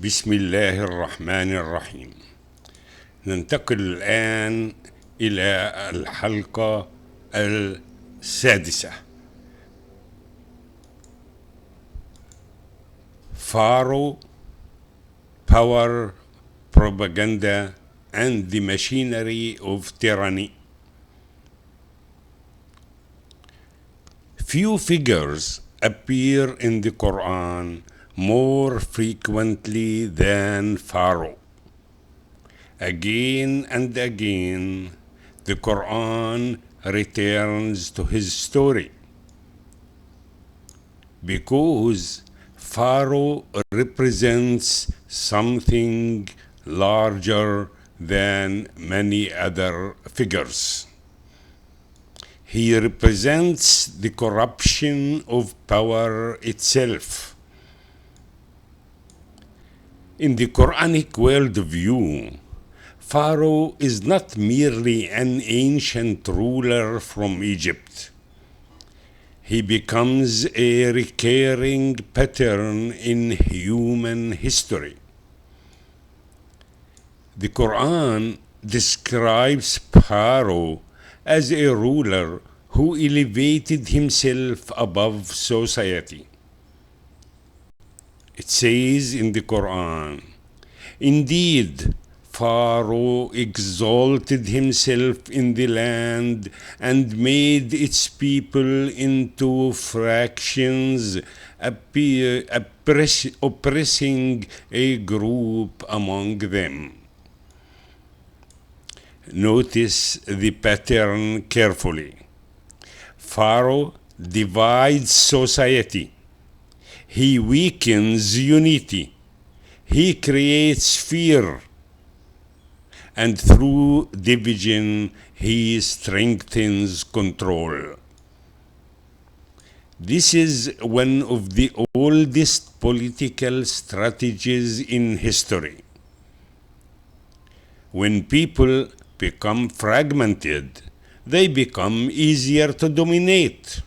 بسم الله الرحمن الرحيم. ننتقل الآن إلى الحلقة السادسة. Pharaoh, Power, Propaganda, and the Machinery of Tyranny. Few figures appear in the Quran more frequently than Pharaoh. Again and again, the Quran returns to his story because Pharaoh represents something larger than many other figures. He represents the corruption of power itself. In the Quranic worldview, Pharaoh is not merely an ancient ruler from Egypt. He becomes a recurring pattern in human history. The Quran describes Pharaoh as a ruler who elevated himself above society. It says in the Quran, "Indeed, Pharaoh exalted himself in the land and made its people into fractions, oppressing a group among them." Notice the pattern carefully. Pharaoh divides society. He weakens unity. He creates fear. And through division, he strengthens control. This is one of the oldest political strategies in history. When people become fragmented, they become easier to dominate.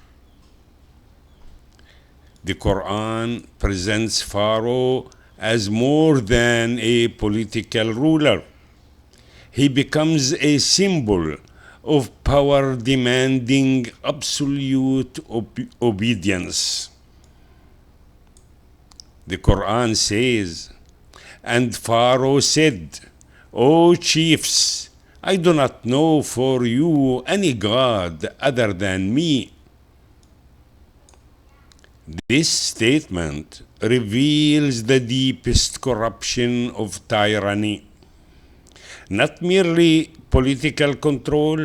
The Quran presents Pharaoh as more than a political ruler. He becomes a symbol of power demanding absolute obedience. The Quran says, "And Pharaoh said, 'O chiefs, I do not know for you any God other than me.'" This statement reveals the deepest corruption of tyranny. Not merely political control,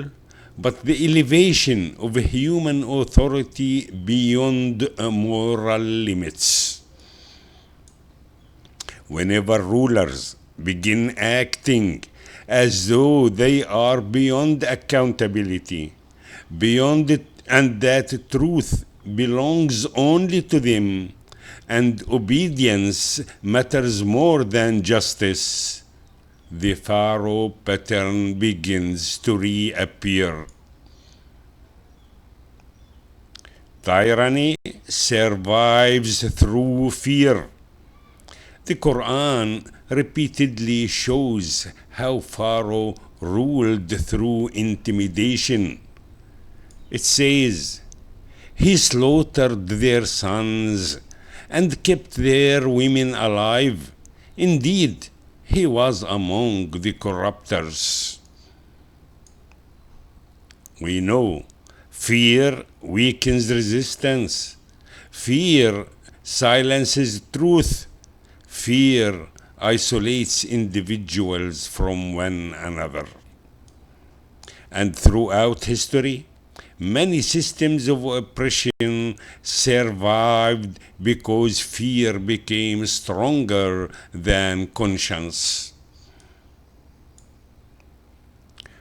but the elevation of human authority beyond moral limits. Whenever rulers begin acting as though they are beyond accountability, beyond it, and that truth belongs only to them, and obedience matters more than justice, the Pharaoh pattern begins to reappear. Tyranny survives through fear. The Quran repeatedly shows how Pharaoh ruled through intimidation. It says, "He slaughtered their sons and kept their women alive. Indeed, he was among the corruptors." We know fear weakens resistance. Fear silences truth. Fear isolates individuals from one another. And throughout history, many systems of oppression survived because fear became stronger than conscience.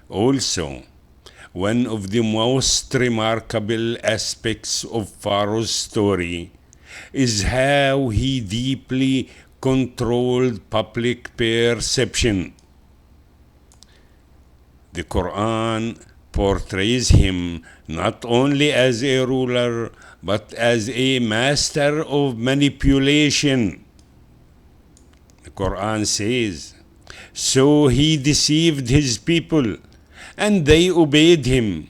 Also, one of the most remarkable aspects of Pharaoh's story is how he deeply controlled public perception. The Quran portrays him not only as a ruler, but as a master of manipulation. The Quran says, so he deceived his people, and they obeyed him.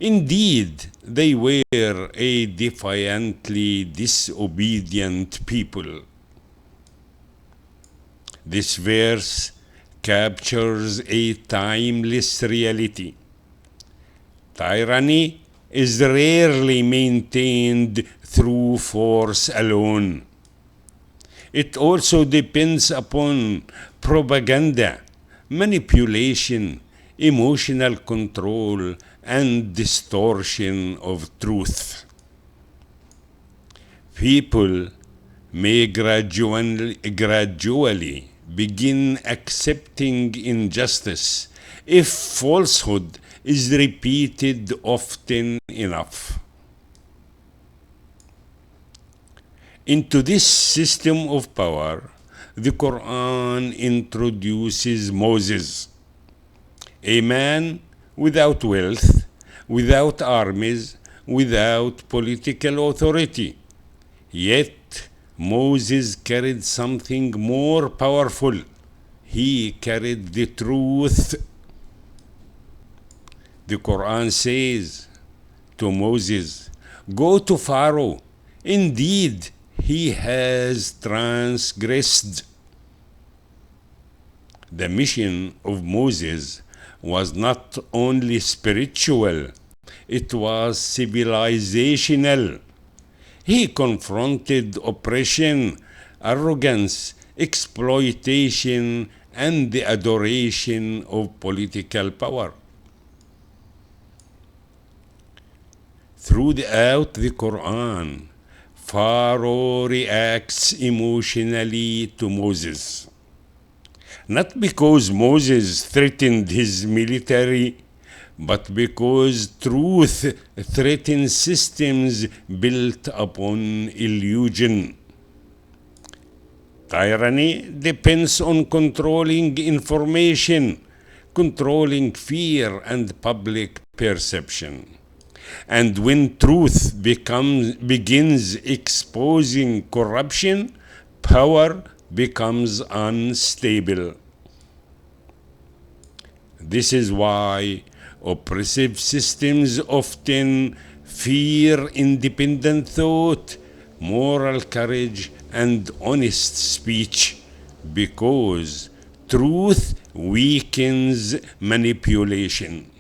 Indeed, they were a defiantly disobedient people. This verse captures a timeless reality. Tyranny is rarely maintained through force alone. It also depends upon propaganda, manipulation, emotional control, and distortion of truth. People may gradually begin accepting injustice if falsehood is repeated often enough. Into this system of power, the Quran introduces Moses, a man without wealth, without armies, without political authority. Yet Moses carried something more powerful. He carried the truth. The Quran says to Moses, go to Pharaoh. Indeed, he has transgressed. The mission of Moses was not only spiritual, it was civilizational. He confronted oppression, arrogance, exploitation, and the adoration of political power. Throughout the Quran, Pharaoh reacts emotionally to Moses. Not because Moses threatened his military, but because truth threatens systems built upon illusion. Tyranny depends on controlling information, controlling fear and public perception. And when truth begins exposing corruption, power becomes unstable. This is why oppressive systems often fear independent thought, moral courage, and honest speech, because truth weakens manipulation.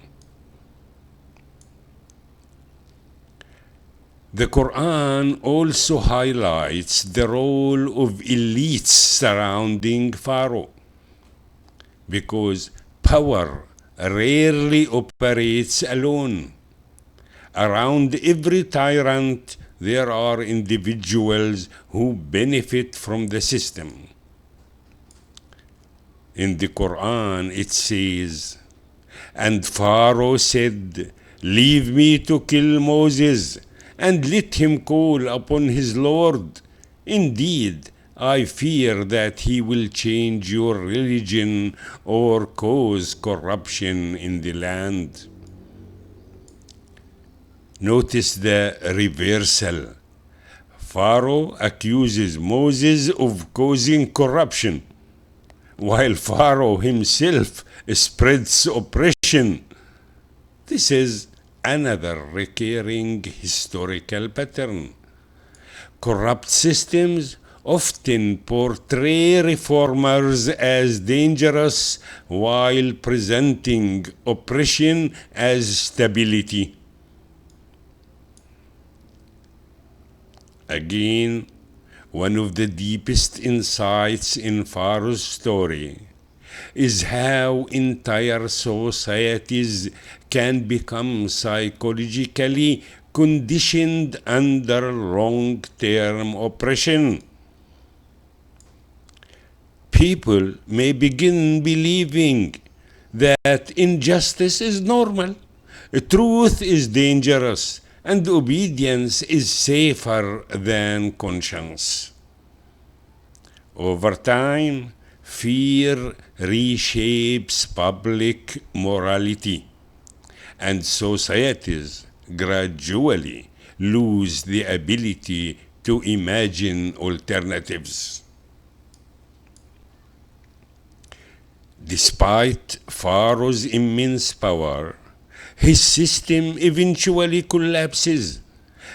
The Quran also highlights the role of elites surrounding Pharaoh, because power rarely operates alone. Around every tyrant, there are individuals who benefit from the system. In the Quran, it says, and Pharaoh said, leave me to kill Moses, and let him call upon his Lord. Indeed, I fear that he will change your religion or cause corruption in the land. Notice the reversal. Pharaoh accuses Moses of causing corruption, while Pharaoh himself spreads oppression. This is another recurring historical pattern. Corrupt systems often portray reformers as dangerous while presenting oppression as stability. Again, one of the deepest insights in Pharaoh's story is how entire societies can become psychologically conditioned under long-term oppression. People may begin believing that injustice is normal, truth is dangerous, and obedience is safer than conscience. Over time, fear reshapes public morality, and societies gradually lose the ability to imagine alternatives. Despite Pharaoh's immense power, his system eventually collapses,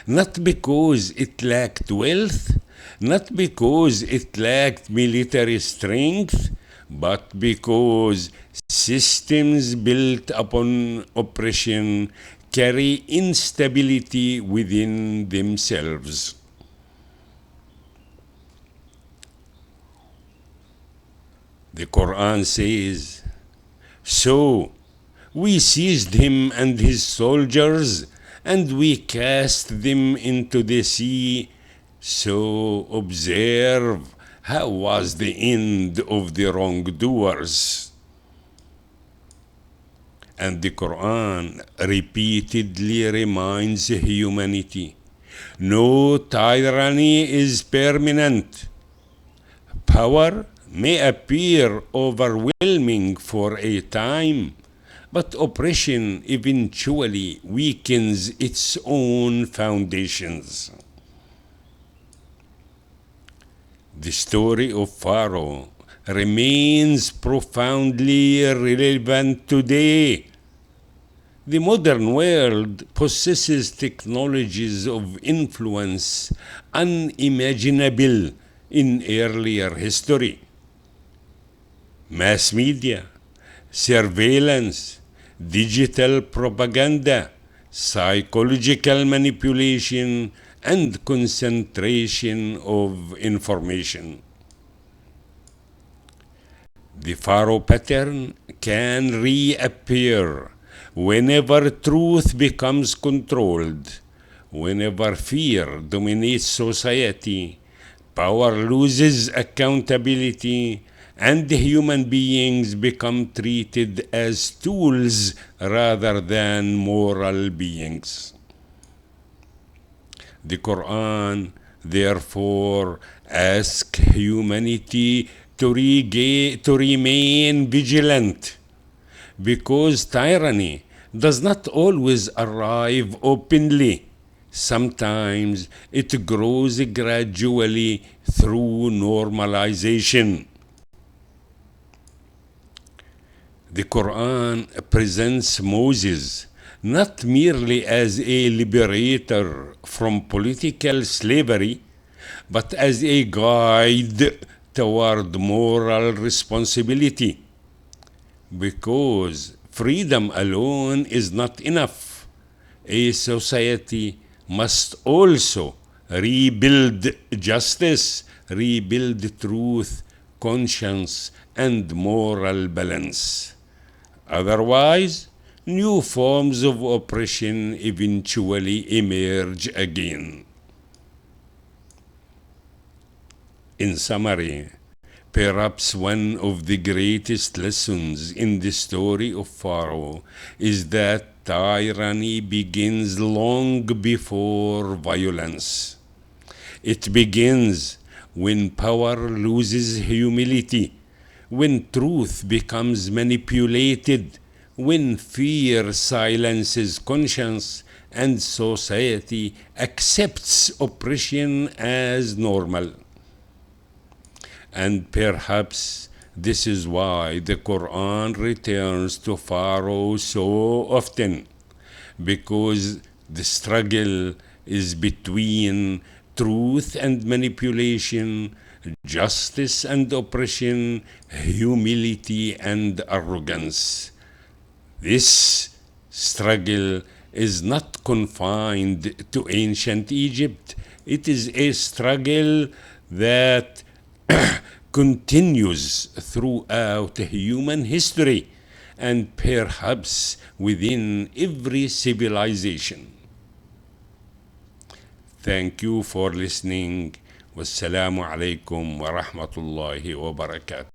not because it lacked wealth, not because it lacked military strength, but because systems built upon oppression carry instability within themselves. The Quran says, "So we seized him and his soldiers, and we cast them into the sea. So observe how was the end of the wrongdoers." And the Quran repeatedly reminds humanity, no tyranny is permanent. Power may appear overwhelming for a time, but oppression eventually weakens its own foundations. The story of Pharaoh remains profoundly relevant today. The modern world possesses technologies of influence unimaginable in earlier history. Mass media, surveillance, digital propaganda, psychological manipulation, and concentration of information. The Pharaoh pattern can reappear whenever truth becomes controlled, whenever fear dominates society, power loses accountability, and human beings become treated as tools rather than moral beings. The Quran, therefore, asks humanity to remain vigilant, because tyranny does not always arrive openly. Sometimes it grows gradually through normalization. The Quran presents Moses not merely as a liberator from political slavery, but as a guide toward moral responsibility. Because freedom alone is not enough, a society must also rebuild justice, rebuild truth, conscience, and moral balance. Otherwise, new forms of oppression eventually emerge again. In summary, perhaps one of the greatest lessons in the story of Pharaoh is that tyranny begins long before violence. It begins when power loses humility, when truth becomes manipulated, when fear silences conscience, and society accepts oppression as normal. And perhaps this is why the Quran returns to Pharaoh so often, because the struggle is between truth and manipulation, justice and oppression, humility and arrogance. This struggle is not confined to ancient Egypt. It is a struggle that continues throughout human history, and perhaps within every civilization. Thank you for listening. Wassalamu alaikum wa rahmatullahi wa barakatuh.